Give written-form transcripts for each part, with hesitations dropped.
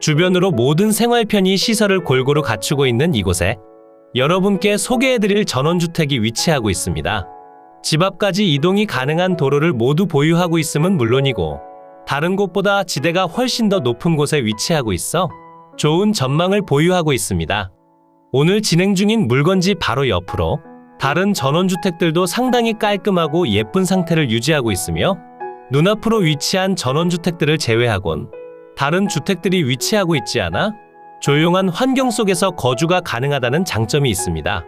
주변으로 모든 생활 편의 시설을 골고루 갖추고 있는 이곳에 여러분께 소개해드릴 전원주택이 위치하고 있습니다. 집 앞까지 이동이 가능한 도로를 모두 보유하고 있음은 물론이고 다른 곳보다 지대가 훨씬 더 높은 곳에 위치하고 있어 좋은 전망을 보유하고 있습니다. 오늘 진행 중인 물건지 바로 옆으로 다른 전원주택들도 상당히 깔끔하고 예쁜 상태를 유지하고 있으며 눈앞으로 위치한 전원주택들을 제외하곤 다른 주택들이 위치하고 있지 않아 조용한 환경 속에서 거주가 가능하다는 장점이 있습니다.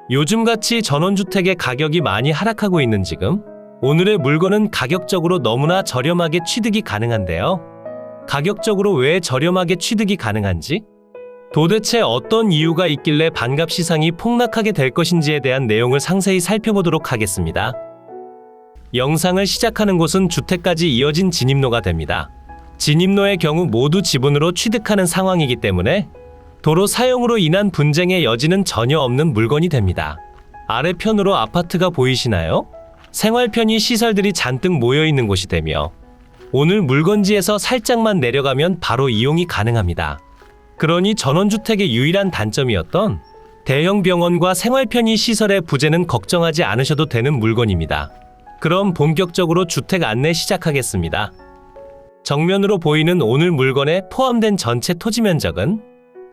요즘같이 전원주택의 가격이 많이 하락하고 있는 지금 오늘의 물건은 가격적으로 너무나 저렴하게 취득이 가능한데요. 가격적으로 왜 저렴하게 취득이 가능한지, 도대체 어떤 이유가 있길래 반값 시상이 폭락하게 될 것인지에 대한 내용을 상세히 살펴보도록 하겠습니다. 영상을 시작하는 곳은 주택까지 이어진 진입로가 됩니다. 진입로의 경우 모두 지분으로 취득하는 상황이기 때문에 도로 사용으로 인한 분쟁의 여지는 전혀 없는 물건이 됩니다. 아래편으로 아파트가 보이시나요? 생활 편의 시설들이 잔뜩 모여 있는 곳이 되며 오늘 물건지에서 살짝만 내려가면 바로 이용이 가능합니다. 그러니 전원주택의 유일한 단점이었던 대형 병원과 생활 편의 시설의 부재는 걱정하지 않으셔도 되는 물건입니다. 그럼 본격적으로 주택 안내 시작하겠습니다. 정면으로 보이는 오늘 물건에 포함된 전체 토지 면적은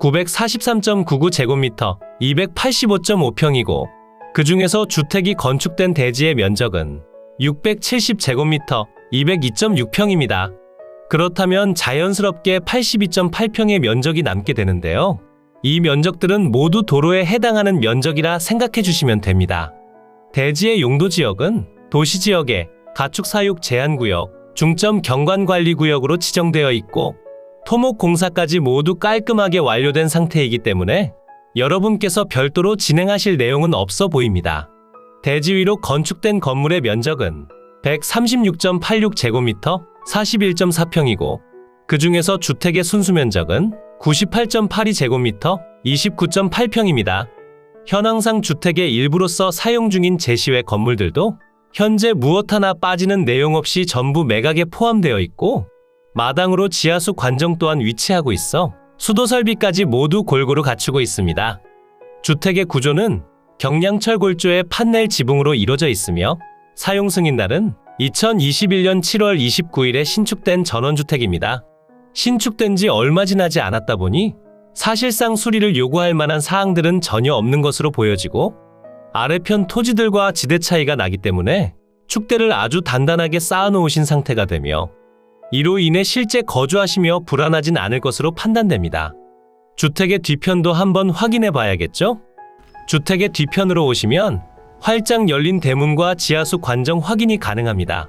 943.99제곱미터, 285.5평이고 그 중에서 주택이 건축된 대지의 면적은 670제곱미터, 202.6평입니다. 그렇다면 자연스럽게 82.8평의 면적이 남게 되는데요. 이 면적들은 모두 도로에 해당하는 면적이라 생각해 주시면 됩니다. 대지의 용도 지역은 도시지역의 가축사육 제한구역, 중점 경관관리구역으로 지정되어 있고 토목 공사까지 모두 깔끔하게 완료된 상태이기 때문에 여러분께서 별도로 진행하실 내용은 없어 보입니다. 대지 위로 건축된 건물의 면적은 136.86제곱미터, 41.4평이고 그 중에서 주택의 순수 면적은 98.82제곱미터, 29.8평입니다. 현황상 주택의 일부로서 사용 중인 제시외 건물들도 현재 무엇 하나 빠지는 내용 없이 전부 매각에 포함되어 있고 마당으로 지하수 관정 또한 위치하고 있어 수도 설비까지 모두 골고루 갖추고 있습니다. 주택의 구조는 경량철 골조의 판넬 지붕으로 이루어져 있으며 사용 승인날은 2021년 7월 29일에 신축된 전원주택입니다. 신축된 지 얼마 지나지 않았다 보니 사실상 수리를 요구할 만한 사항들은 전혀 없는 것으로 보여지고 아래편 토지들과 지대 차이가 나기 때문에 축대를 아주 단단하게 쌓아놓으신 상태가 되며 이로 인해 실제 거주하시며 불안하진 않을 것으로 판단됩니다. 주택의 뒤편도 한번 확인해 봐야겠죠? 주택의 뒤편으로 오시면 활짝 열린 대문과 지하수 관정 확인이 가능합니다.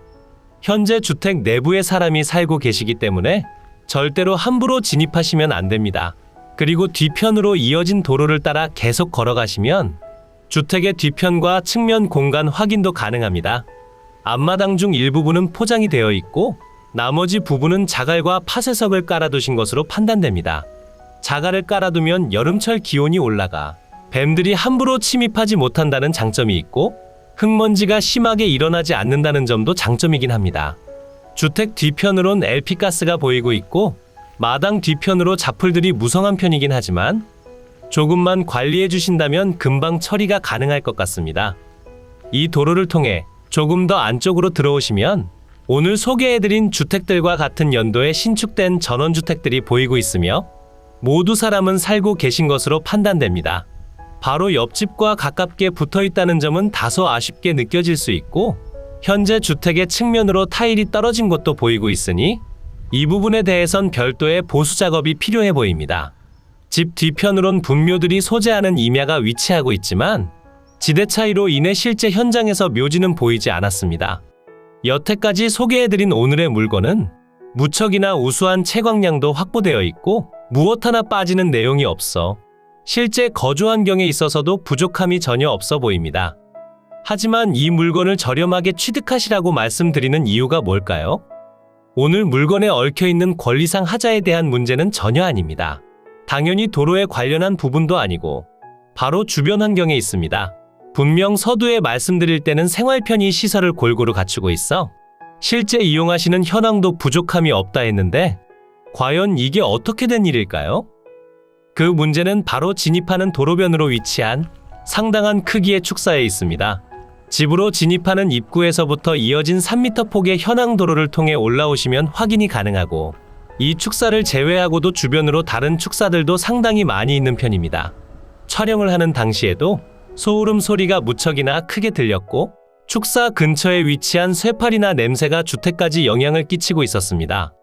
현재 주택 내부에 사람이 살고 계시기 때문에 절대로 함부로 진입하시면 안 됩니다. 그리고 뒤편으로 이어진 도로를 따라 계속 걸어가시면 주택의 뒤편과 측면 공간 확인도 가능합니다. 앞마당 중 일부분은 포장이 되어 있고 나머지 부분은 자갈과 파쇄석을 깔아두신 것으로 판단됩니다. 자갈을 깔아두면 여름철 기온이 올라가 뱀들이 함부로 침입하지 못한다는 장점이 있고 흙먼지가 심하게 일어나지 않는다는 점도 장점이긴 합니다. 주택 뒤편으론 LP가스가 보이고 있고 마당 뒤편으로 자풀들이 무성한 편이긴 하지만 조금만 관리해 주신다면 금방 처리가 가능할 것 같습니다. 이 도로를 통해 조금 더 안쪽으로 들어오시면 오늘 소개해드린 주택들과 같은 연도에 신축된 전원주택들이 보이고 있으며 모두 사람은 살고 계신 것으로 판단됩니다. 바로 옆집과 가깝게 붙어 있다는 점은 다소 아쉽게 느껴질 수 있고 현재 주택의 측면으로 타일이 떨어진 곳도 보이고 있으니 이 부분에 대해선 별도의 보수 작업이 필요해 보입니다. 집 뒤편으론 분묘들이 소재하는 임야가 위치하고 있지만 지대 차이로 인해 실제 현장에서 묘지는 보이지 않았습니다. 여태까지 소개해드린 오늘의 물건은 무척이나 우수한 채광량도 확보되어 있고 무엇 하나 빠지는 내용이 없어 실제 거주 환경에 있어서도 부족함이 전혀 없어 보입니다. 하지만 이 물건을 저렴하게 취득하시라고 말씀드리는 이유가 뭘까요? 오늘 물건에 얽혀있는 권리상 하자에 대한 문제는 전혀 아닙니다. 당연히 도로에 관련한 부분도 아니고 바로 주변 환경에 있습니다. 분명 서두에 말씀드릴 때는 생활 편의 시설을 골고루 갖추고 있어 실제 이용하시는 현황도 부족함이 없다 했는데 과연 이게 어떻게 된 일일까요? 그 문제는 바로 진입하는 도로변으로 위치한 상당한 크기의 축사에 있습니다. 집으로 진입하는 입구에서부터 이어진 3m 폭의 현황 도로를 통해 올라오시면 확인이 가능하고, 이 축사를 제외하고도 주변으로 다른 축사들도 상당히 많이 있는 편입니다. 촬영을 하는 당시에도 소울음 소리가 무척이나 크게 들렸고, 축사 근처에 위치한 쇠파리나 냄새가 주택까지 영향을 끼치고 있었습니다.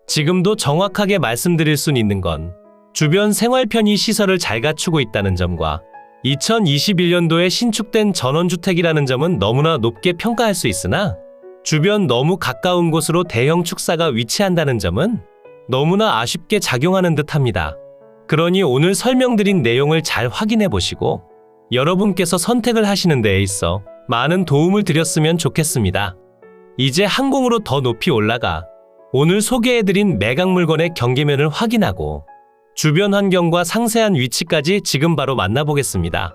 지금도 정확하게 말씀드릴 순 있는 건 주변 생활 편의 시설을 잘 갖추고 있다는 점과 2021년도에 신축된 전원주택이라는 점은 너무나 높게 평가할 수 있으나, 주변 너무 가까운 곳으로 대형 축사가 위치한다는 점은 너무나 아쉽게 작용하는 듯합니다. 그러니 오늘 설명드린 내용을 잘 확인해 보시고 여러분께서 선택을 하시는 데에 있어 많은 도움을 드렸으면 좋겠습니다. 이제 항공으로 더 높이 올라가 오늘 소개해드린 매각 물건의 경계면을 확인하고 주변 환경과 상세한 위치까지 지금 바로 만나보겠습니다.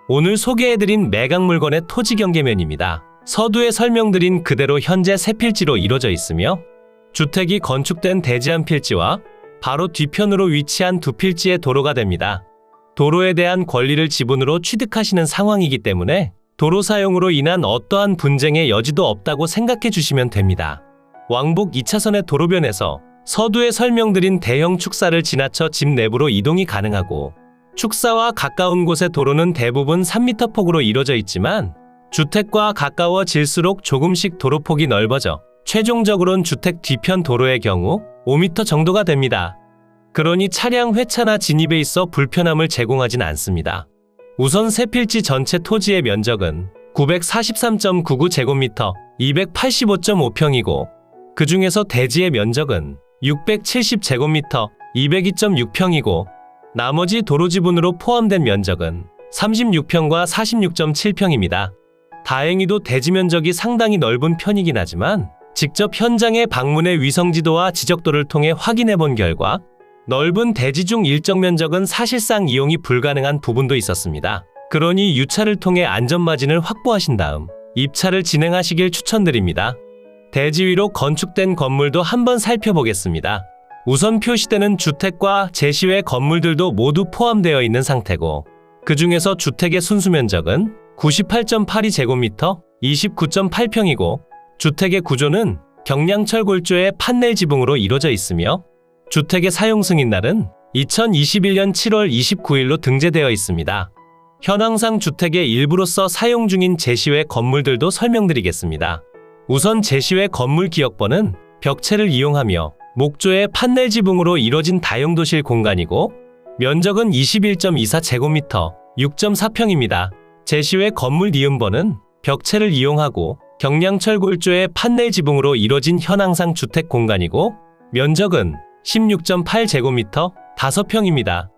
오늘 소개해드린 매각 물건의 토지 경계면입니다. 서두에 설명드린 그대로 현재 세 필지로 이루어져 있으며, 주택이 건축된 대지 한 필지와 바로 뒤편으로 위치한 두 필지의 도로가 됩니다. 도로에 대한 권리를 지분으로 취득하시는 상황이기 때문에 도로 사용으로 인한 어떠한 분쟁의 여지도 없다고 생각해 주시면 됩니다. 왕복 2차선의 도로변에서 서두에 설명드린 대형 축사를 지나쳐 집 내부로 이동이 가능하고, 축사와 가까운 곳의 도로는 대부분 3m 폭으로 이루어져 있지만 주택과 가까워질수록 조금씩 도로폭이 넓어져 최종적으로는 주택 뒤편 도로의 경우 5m 정도가 됩니다. 그러니 차량 회차나 진입에 있어 불편함을 제공하진 않습니다. 우선 세 필지 전체 토지의 면적은 943.99제곱미터 285.5평이고, 그 중에서 대지의 면적은 670제곱미터 202.6평이고, 나머지 도로 지분으로 포함된 면적은 36평과 46.7평입니다. 다행히도 대지 면적이 상당히 넓은 편이긴 하지만 직접 현장에 방문해 위성지도와 지적도를 통해 확인해 본 결과 넓은 대지 중 일정 면적은 사실상 이용이 불가능한 부분도 있었습니다. 그러니 유차를 통해 안전마진을 확보하신 다음 입차를 진행하시길 추천드립니다. 대지 위로 건축된 건물도 한번 살펴보겠습니다. 우선 표시되는 주택과 제시외 건물들도 모두 포함되어 있는 상태고, 그 중에서 주택의 순수면적은 98.82제곱미터 29.8평이고, 주택의 구조는 경량철 골조의 판넬 지붕으로 이루어져 있으며, 주택의 사용 승인날은 2021년 7월 29일로 등재되어 있습니다. 현황상 주택의 일부로서 사용 중인 제시외 건물들도 설명드리겠습니다. 우선 제시외 건물 기역번은 벽체를 이용하며 목조의 판넬 지붕으로 이뤄진 다용도실 공간이고, 면적은 21.24제곱미터 6.4평입니다. 제시외 건물 니은번은 벽체를 이용하고 경량철 골조의 판넬 지붕으로 이뤄진 현황상 주택 공간이고, 면적은 16.8제곱미터 5평입니다.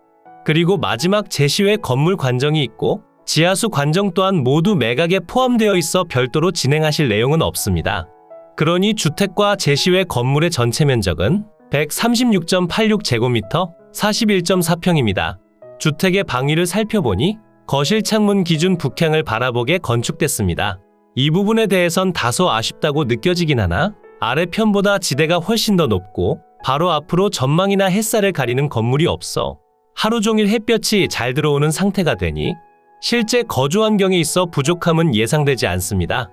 그리고 마지막 제시외 건물 관정이 있고, 지하수 관정 또한 모두 매각에 포함되어 있어 별도로 진행하실 내용은 없습니다. 그러니 주택과 제시외 건물의 전체 면적은 136.86제곱미터 41.4평입니다. 주택의 방위를 살펴보니 거실 창문 기준 북향을 바라보게 건축됐습니다. 이 부분에 대해선 다소 아쉽다고 느껴지긴 하나, 아래편보다 지대가 훨씬 더 높고 바로 앞으로 전망이나 햇살을 가리는 건물이 없어 하루 종일 햇볕이 잘 들어오는 상태가 되니 실제 거주 환경에 있어 부족함은 예상되지 않습니다.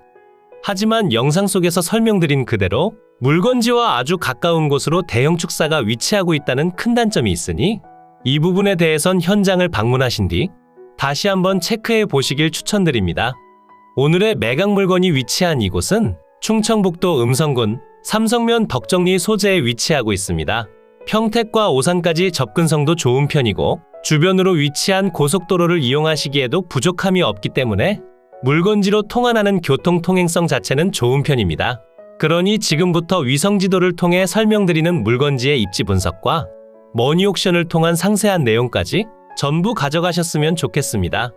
하지만 영상 속에서 설명드린 그대로 물건지와 아주 가까운 곳으로 대형 축사가 위치하고 있다는 큰 단점이 있으니, 이 부분에 대해선 현장을 방문하신 뒤 다시 한번 체크해 보시길 추천드립니다. 오늘의 매각 물건이 위치한 이곳은 충청북도 음성군 삼성면 덕정리 소재에 위치하고 있습니다. 평택과 오산까지 접근성도 좋은 편이고, 주변으로 위치한 고속도로를 이용하시기에도 부족함이 없기 때문에 물건지로 통환하는 교통 통행성 자체는 좋은 편입니다. 그러니 지금부터 위성지도를 통해 설명드리는 물건지의 입지 분석과 머니 옥션을 통한 상세한 내용까지 전부 가져가셨으면 좋겠습니다.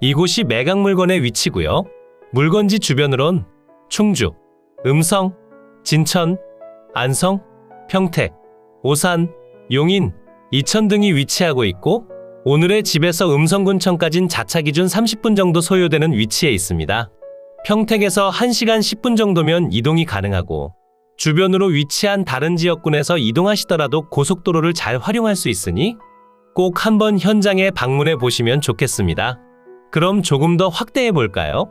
이곳이 매각 물건의 위치고요. 물건지 주변으론 충주, 음성, 진천, 안성, 평택, 오산, 용인, 이천 등이 위치하고 있고, 오늘의 집에서 음성군청까진 자차 기준 30분 정도 소요되는 위치에 있습니다. 평택에서 1시간 10분 정도면 이동이 가능하고, 주변으로 위치한 다른 지역군에서 이동하시더라도 고속도로를 잘 활용할 수 있으니 꼭 한번 현장에 방문해 보시면 좋겠습니다. 그럼 조금 더 확대해 볼까요?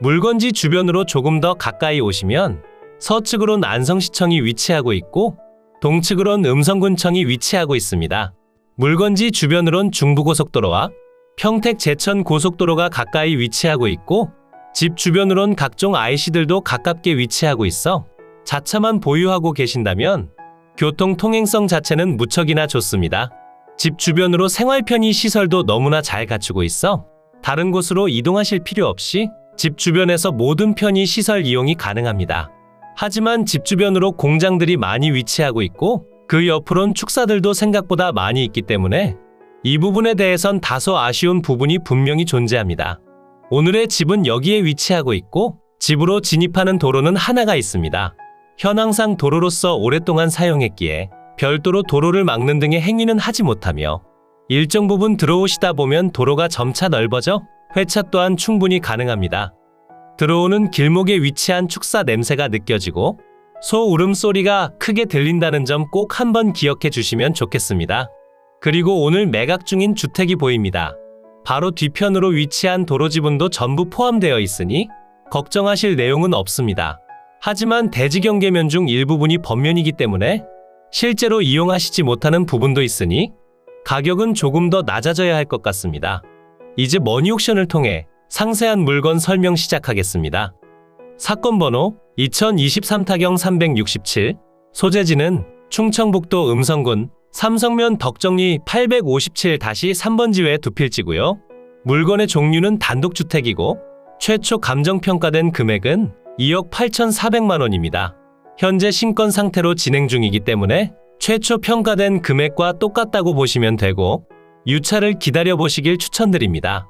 물건지 주변으로 조금 더 가까이 오시면 서측으론 안성시청이 위치하고 있고 동측으론 음성군청이 위치하고 있습니다. 물건지 주변으론 중부고속도로와 평택 제천 고속도로가 가까이 위치하고 있고 집 주변으론 각종 IC들도 가깝게 위치하고 있어 자차만 보유하고 계신다면 교통 통행성 자체는 무척이나 좋습니다. 집 주변으로 생활 편의 시설도 너무나 잘 갖추고 있어 다른 곳으로 이동하실 필요 없이 집 주변에서 모든 편의 시설 이용이 가능합니다. 하지만 집 주변으로 공장들이 많이 위치하고 있고 그 옆으론 축사들도 생각보다 많이 있기 때문에 이 부분에 대해선 다소 아쉬운 부분이 분명히 존재합니다. 오늘의 집은 여기에 위치하고 있고 집으로 진입하는 도로는 하나가 있습니다. 현황상 도로로서 오랫동안 사용했기에 별도로 도로를 막는 등의 행위는 하지 못하며 일정 부분 들어오시다 보면 도로가 점차 넓어져 회차 또한 충분히 가능합니다. 들어오는 길목에 위치한 축사 냄새가 느껴지고 소 울음소리가 크게 들린다는 점 꼭 한번 기억해 주시면 좋겠습니다. 그리고 오늘 매각 중인 주택이 보입니다. 바로 뒤편으로 위치한 도로 지분도 전부 포함되어 있으니 걱정하실 내용은 없습니다. 하지만 대지 경계면 중 일부분이 번면이기 때문에 실제로 이용하시지 못하는 부분도 있으니 가격은 조금 더 낮아져야 할 것 같습니다. 이제 머니옥션을 통해 상세한 물건 설명 시작하겠습니다. 사건 번호 2023-367, 소재지는 충청북도 음성군 삼성면 덕정리 857-3번지회 두 필지고요. 물건의 종류는 단독주택이고 최초 감정평가된 금액은 2억 8,400만 원입니다. 현재 신권 상태로 진행 중이기 때문에 최초 평가된 금액과 똑같다고 보시면 되고 유찰을 기다려보시길 추천드립니다.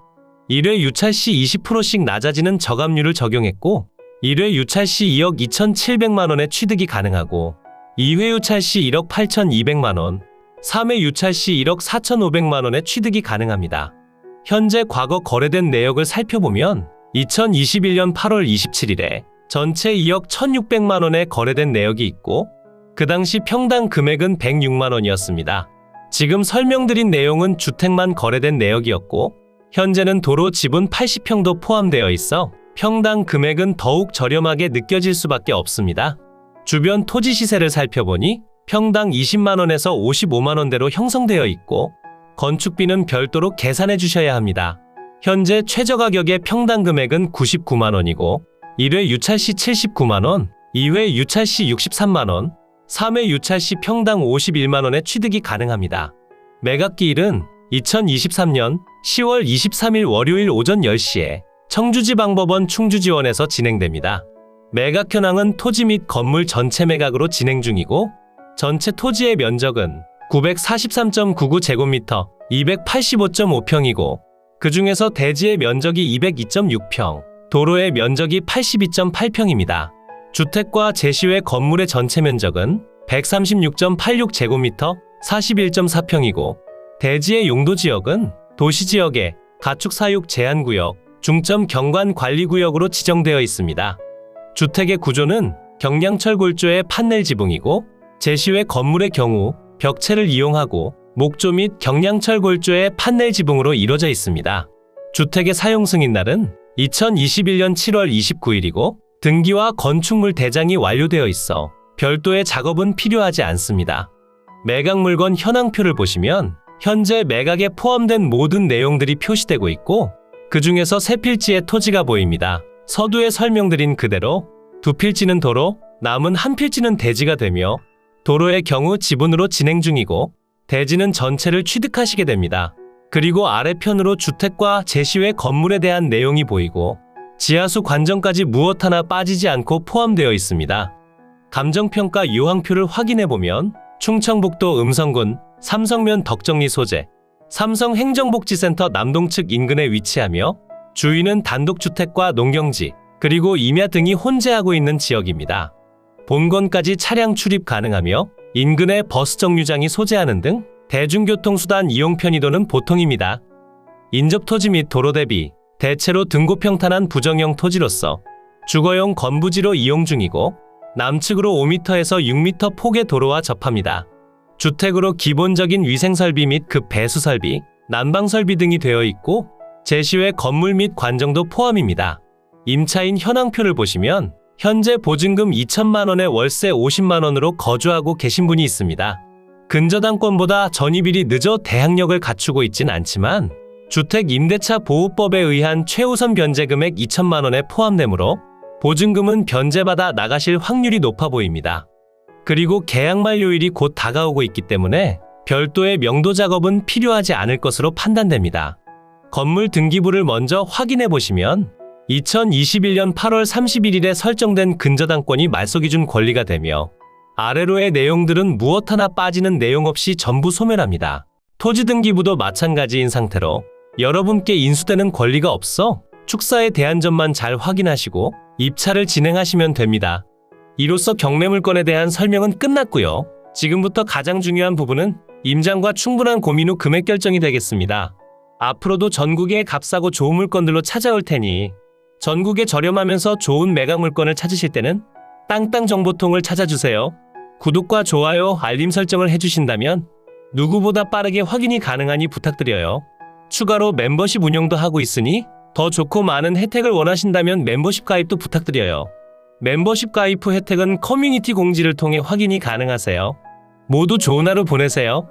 1회 유찰 시 20%씩 낮아지는 저감률을 적용했고 1회 유찰 시 2억 2,700만 원의 취득이 가능하고 2회 유찰 시 1억 8,200만 원, 3회 유찰 시 1억 4,500만 원의 취득이 가능합니다. 현재 과거 거래된 내역을 살펴보면 2021년 8월 27일에 전체 2억 1,600만 원에 거래된 내역이 있고 그 당시 평당 금액은 106만 원이었습니다. 지금 설명드린 내용은 주택만 거래된 내역이었고 현재는 도로 지분 80평도 포함되어 있어 평당 금액은 더욱 저렴하게 느껴질 수밖에 없습니다. 주변 토지 시세를 살펴보니 평당 20만 원에서 55만 원대로 형성되어 있고 건축비는 별도로 계산해 주셔야 합니다. 현재 최저 가격의 평당 금액은 99만 원이고 1회 유찰 시 79만 원, 2회 유찰 시 63만 원, 3회 유찰 시 평당 51만 원의 취득이 가능합니다. 매각 기일은 2023년 10월 23일 월요일 오전 10시에 청주지방법원 충주지원에서 진행됩니다. 매각 현황은 토지 및 건물 전체 매각으로 진행 중이고 전체 토지의 면적은 943.99제곱미터 285.5평이고 그 중에서 대지의 면적이 202.6평, 도로의 면적이 82.8평입니다. 주택과 제시외 건물의 전체 면적은 136.86제곱미터 41.4평이고 대지의 용도지역은 도시지역의 가축사육 제한구역, 중점 경관관리구역으로 지정되어 있습니다. 주택의 구조는 경량철 골조의 판넬 지붕이고 제시외 건물의 경우 벽체를 이용하고 목조 및 경량철 골조의 판넬 지붕으로 이루어져 있습니다. 주택의 사용 승인날은 2021년 7월 29일이고 등기와 건축물 대장이 완료되어 있어 별도의 작업은 필요하지 않습니다. 매각 물건 현황표를 보시면 현재 매각에 포함된 모든 내용들이 표시되고 있고 그 중에서 세 필지의 토지가 보입니다. 서두에 설명드린 그대로 두 필지는 도로, 남은 한 필지는 대지가 되며 도로의 경우 지분으로 진행 중이고 대지는 전체를 취득하시게 됩니다. 그리고 아래편으로 주택과 제시외 건물에 대한 내용이 보이고 지하수 관정까지 무엇 하나 빠지지 않고 포함되어 있습니다. 감정평가 유황표를 확인해보면 충청북도 음성군 삼성면 덕정리 소재 삼성행정복지센터 남동측 인근에 위치하며 주위는 단독주택과 농경지 그리고 임야 등이 혼재하고 있는 지역입니다. 본건까지 차량 출입 가능하며 인근에 버스 정류장이 소재하는 등 대중교통수단 이용 편의도는 보통입니다. 인접토지 및 도로 대비 대체로 등고평탄한 부정형 토지로서 주거용 건부지로 이용 중이고 남측으로 5m에서 6m 폭의 도로와 접합니다. 주택으로 기본적인 위생설비 및 급 배수설비, 난방설비 등이 되어 있고 제시외 건물 및 관정도 포함입니다. 임차인 현황표를 보시면 현재 보증금 2천만 원에 월세 50만 원으로 거주하고 계신 분이 있습니다. 근저당권보다 전입일이 늦어 대항력을 갖추고 있진 않지만 주택 임대차 보호법에 의한 최우선 변제 금액 2천만 원에 포함되므로 보증금은 변제받아 나가실 확률이 높아 보입니다. 그리고 계약 만료일이 곧 다가오고 있기 때문에 별도의 명도 작업은 필요하지 않을 것으로 판단됩니다. 건물 등기부를 먼저 확인해 보시면 2021년 8월 31일에 설정된 근저당권이 말소기준 권리가 되며 아래로의 내용들은 무엇 하나 빠지는 내용 없이 전부 소멸합니다. 토지 등기부도 마찬가지인 상태로 여러분께 인수되는 권리가 없어 축사에 대한 점만 잘 확인하시고 입찰을 진행하시면 됩니다. 이로써 경매물건에 대한 설명은 끝났고요. 지금부터 가장 중요한 부분은 임장과 충분한 고민 후 금액 결정이 되겠습니다. 앞으로도 전국의 값싸고 좋은 물건들로 찾아올 테니 전국에 저렴하면서 좋은 매각 물건을 찾으실 때는 땅땅정보통을 찾아주세요. 구독과 좋아요, 알림 설정을 해주신다면 누구보다 빠르게 확인이 가능하니 부탁드려요. 추가로 멤버십 운영도 하고 있으니 더 좋고 많은 혜택을 원하신다면 멤버십 가입도 부탁드려요. 멤버십 가입 후 혜택은 커뮤니티 공지를 통해 확인이 가능하세요. 모두 좋은 하루 보내세요.